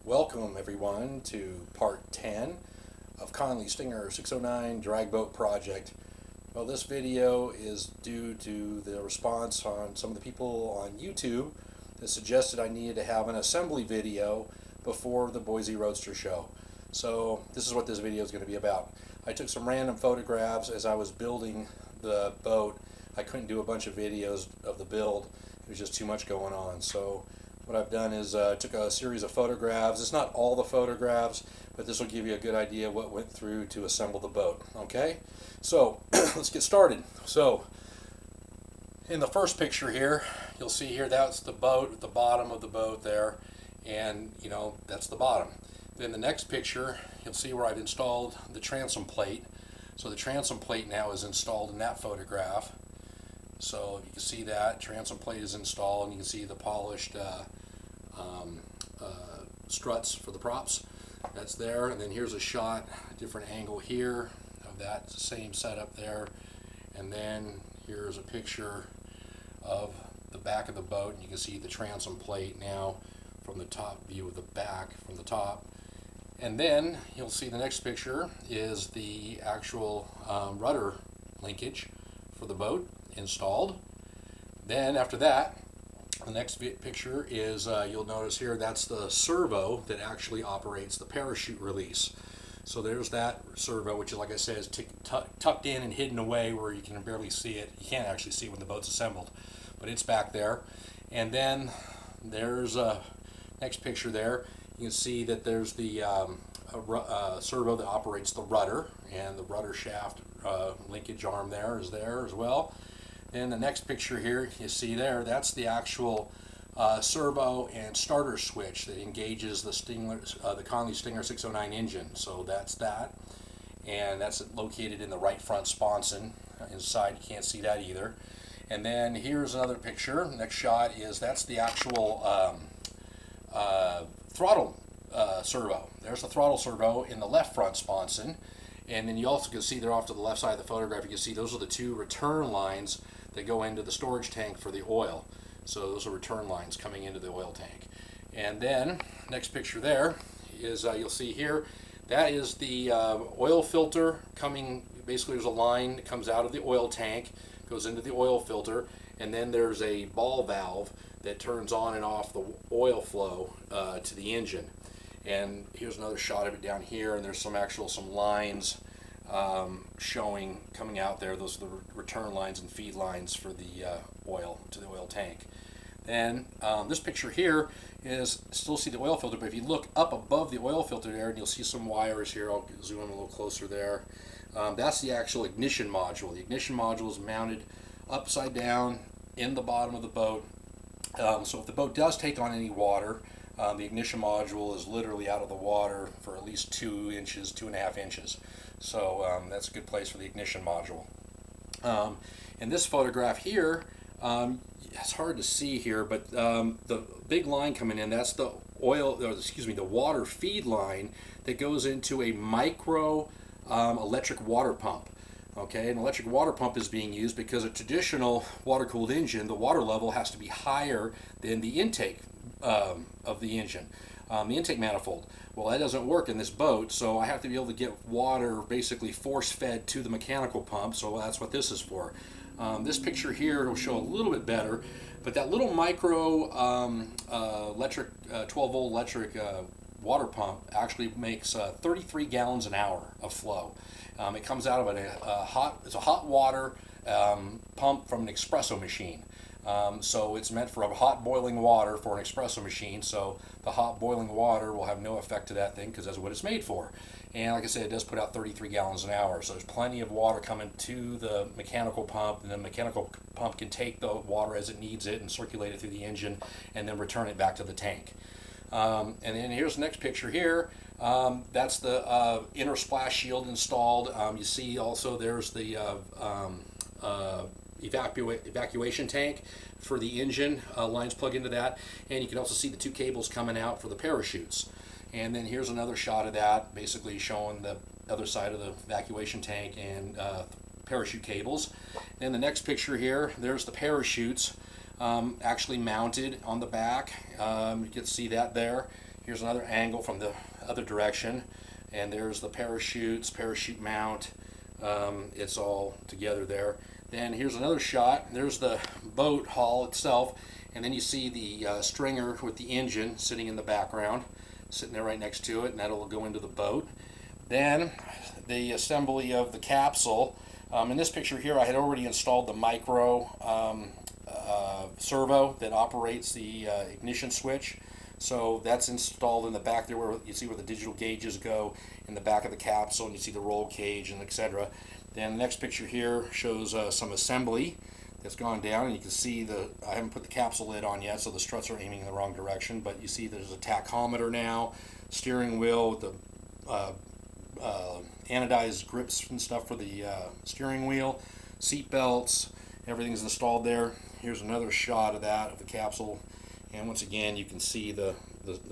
Welcome everyone to part 10 of Conley Stinger 609 drag boat project. Well, this video is due to the response on some of the people on YouTube that suggested I needed to have an assembly video before the Boise Roadster show. So this is what this video is going to be about. I took some random photographs as I was building the boat. I couldn't do a bunch of videos of the build. There was just too much going on. So what I've done is took a series of photographs. It's not all the photographs, but this will give you a good idea of what went through to assemble the boat. Okay, so let's get started. So in the first picture here, you'll see here that's the boat at the bottom of the boat there, and you know that's the bottom. Then the next picture, you'll see where I've installed the transom plate. So the transom plate now is installed in that photograph. So you can see that transom plate is installed, and you can see the polished struts for the props. That's there, and then here's a shot, a different angle here of that same setup there, and then here's a picture of the back of the boat, and you can see the transom plate now from the top view of the back from the top. And then you'll see the next picture is the actual rudder linkage for the boat installed. Then after that, the next picture is you'll notice here that's the servo that actually operates the parachute release. So there's that servo, which is, like I said, is tucked in and hidden away where you can barely see it. You can't actually see it when the boat's assembled, but it's back there. And then there's a next picture there. You can see that there's the servo that operates the rudder, and the rudder shaft linkage arm there as well. And the next picture here, you see there, that's the actual servo and starter switch that engages the Conley Stinger 609 engine. So that's that, and that's located in the right front sponson. Inside, you can't see that either. And then here's another picture. Next shot is that's the actual throttle servo. There's the throttle servo in the left front sponson. And then you also can see there off to the left side of the photograph, you can see those are the two return lines that go into the storage tank for the oil. So those are return lines coming into the oil tank. And then next picture there is you'll see here, that is the oil filter coming. Basically there's a line that comes out of the oil tank, goes into the oil filter, and then there's a ball valve that turns on and off the oil flow to the engine. And here's another shot of it down here, and there's some lines showing coming out there. Those are the return lines and feed lines for the oil to the oil tank. Then this picture here is still see the oil filter, but if you look up above the oil filter there, and you'll see some wires here. I'll zoom in a little closer there. That's the actual ignition module. The ignition module is mounted upside down in the bottom of the boat. So if the boat does take on any water, the ignition module is literally out of the water for at least 2 inches, 2.5 inches. So that's a good place for the ignition module. In this photograph here, it's hard to see here, but the big line coming in, that's the the water feed line that goes into a micro electric water pump. Okay, an electric water pump is being used because a traditional water-cooled engine, the water level has to be higher than the intake of the engine, the intake manifold. Well, that doesn't work in this boat, so I have to be able to get water basically force-fed to the mechanical pump, so that's what this is for. This picture here will show a little bit better, but that little micro electric 12-volt electric water pump actually makes 33 gallons an hour of flow. It comes out of it's a hot water pump from an espresso machine. So it's meant for a hot boiling water for an espresso machine, so the hot boiling water will have no effect to that thing because that's what it's made for. And like I said, it does put out 33 gallons an hour, so there's plenty of water coming to the mechanical pump, and the mechanical pump can take the water as it needs it and circulate it through the engine and then return it back to the tank. And then here's the next picture here. That's the inner splash shield installed. You see also there's the evacuation tank for the engine, lines plug into that, and you can also see the 2 cables coming out for the parachutes. And then here's another shot of that, basically showing the other side of the evacuation tank and parachute cables. Then the next picture here, there's the parachutes actually mounted on the back. You can see that there. Here's another angle from the other direction, and there's the parachutes, parachute mount. It's all together there. Then here's another shot. There's the boat hull itself, and then you see the stringer with the engine sitting in the background, sitting there right next to it, and that'll go into the boat. Then the assembly of the capsule. In this picture here, I had already installed the micro servo that operates the ignition switch. So that's installed in the back there, where you see where the digital gauges go in the back of the capsule, and you see the roll cage and etc. Then the next picture here shows some assembly that's gone down, and you can see I haven't put the capsule lid on yet, so the struts are aiming in the wrong direction, but you see there's a tachometer now, steering wheel with the anodized grips and stuff for the steering wheel, seat belts, everything's installed there. Here's another shot of that, of the capsule, and once again you can see the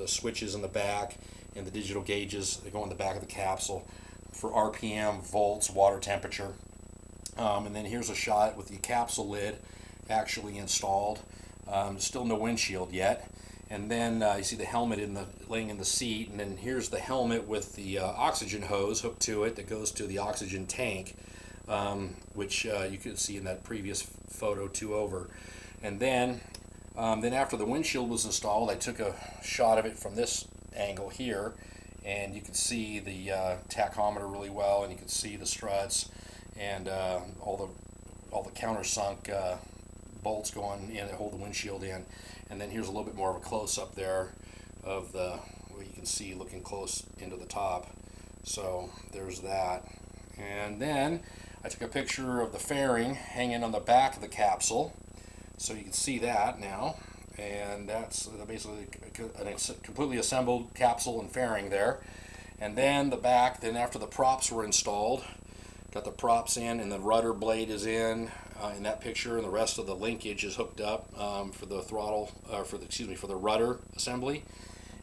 switches in the back and the digital gauges that go in the back of the capsule for RPM, volts, water temperature. And then here's a shot with the capsule lid actually installed. Still no windshield yet. And then you see the helmet laying in the seat, and then here's the helmet with the oxygen hose hooked to it that goes to the oxygen tank, which you could see in that previous photo 2 over. And then after the windshield was installed, I took a shot of it from this angle here, and you can see the tachometer really well, and you can see the struts and all the countersunk bolts going in that hold the windshield in. And then here's a little bit more of a close-up there of what you can see looking close into the top. So there's that. And then I took a picture of the fairing hanging on the back of the capsule, so you can see that now. And that's basically a completely assembled capsule and fairing there. And then the back, then after the props were installed, got the props in, and the rudder blade is in that picture, and the rest of the linkage is hooked up for the throttle, for the rudder assembly.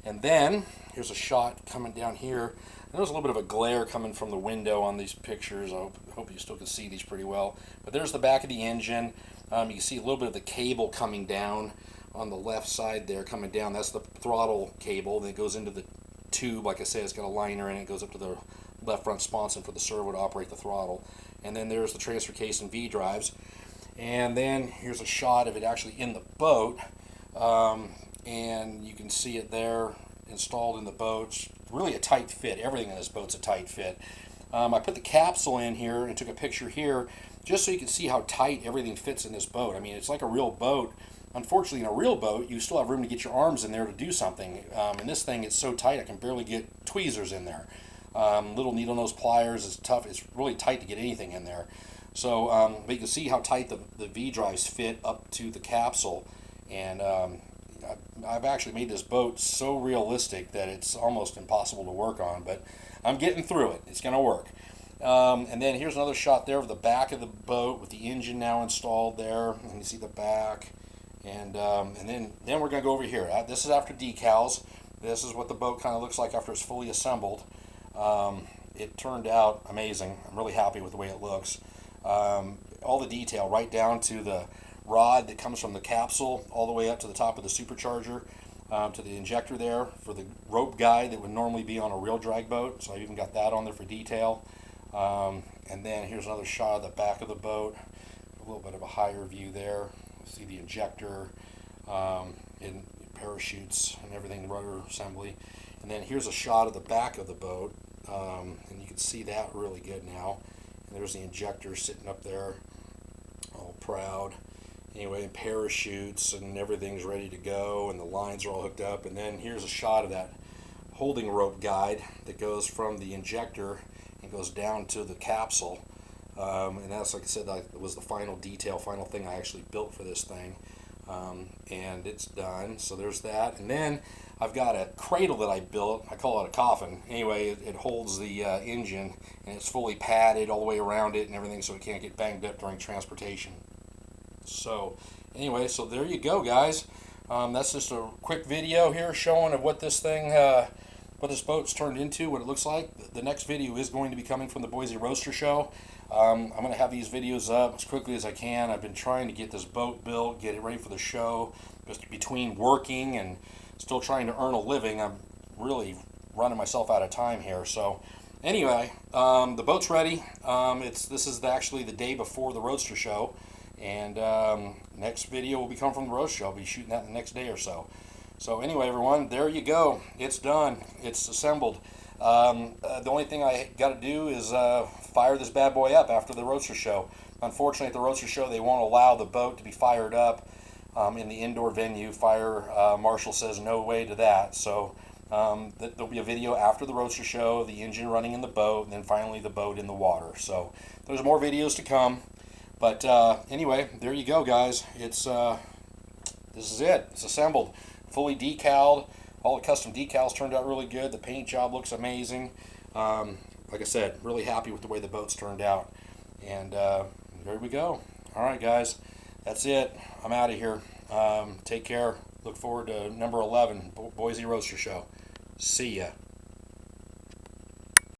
And then here's a shot coming down here. There's a little bit of a glare coming from the window on these pictures. I hope you still can see these pretty well. But there's the back of the engine. You can see a little bit of the cable coming down on the left side there, coming down. That's the throttle cable. Then it goes into the tube. Like I said, it's got a liner in it. It goes up to the left front sponson for the servo to operate the throttle. And then there's the transfer case and V-drives. And then here's a shot of it actually in the boat. And you can see it there installed in the boat. It's really a tight fit. Everything in this boat's a tight fit. I put the capsule in here and took a picture here just so you can see how tight everything fits in this boat. I mean, it's like a real boat. Unfortunately, in a real boat, you still have room to get your arms in there to do something. In this thing, it's so tight I can barely get tweezers in there. Little needle nose pliers is tough. It's really tight to get anything in there. So, but you can see how tight the V-drives fit up to the capsule. And I've actually made this boat so realistic that it's almost impossible to work on. But I'm getting through it. It's going to work. And then here's another shot there of the back of the boat with the engine now installed there. And you see the back. And then we're going to go over here. This is after decals. This is what the boat kind of looks like after it's fully assembled. It turned out amazing. I'm really happy with the way it looks. All the detail, right down to the rod that comes from the capsule all the way up to the top of the supercharger, to the injector there for the rope guide that would normally be on a real drag boat. So I even got that on there for detail. And then here's another shot of the back of the boat, a little bit of a higher view there. See the injector, and parachutes and everything, the rudder assembly. And then here's a shot of the back of the boat, and you can see that really good now. And there's the injector sitting up there, all proud. Anyway, and parachutes and everything's ready to go, and the lines are all hooked up. And then here's a shot of that holding rope guide that goes from the injector and goes down to the capsule. And that's, like I said, that was the final detail, final thing I actually built for this thing. And it's done. So there's that. And then I've got a cradle that I built. I call it a coffin. Anyway, it holds the engine, and it's fully padded all the way around it and everything, so it can't get banged up during transportation. So anyway, so there you go, guys. That's just a quick video here showing of what this thing, what this boat's turned into, what it looks like. The next video is going to be coming from the Boise Roadster Show. I'm going to have these videos up as quickly as I can. I've been trying to get this boat built, get it ready for the show. Just between working and still trying to earn a living, I'm really running myself out of time here. So anyway, the boat's ready. This is actually the day before the Roadster show, and next video will be coming from the Roadster show. I'll be shooting that the next day or so. So anyway, everyone, there you go. It's done. It's assembled. The only thing I got to do is fire this bad boy up after the Roadster show. Unfortunately, at the Roadster show, they won't allow the boat to be fired up in the indoor venue. Fire marshal says no way to that. So there'll be a video after the Roadster show, the engine running in the boat, and then finally the boat in the water. So there's more videos to come. But anyway, there you go, guys. This is it. It's assembled, fully decaled. All the custom decals turned out really good. The paint job looks amazing. Like I said, really happy with the way the boat's turned out. And there we go. All right, guys. That's it. I'm out of here. Take care. Look forward to number 11, Boise Roadster Show. See ya.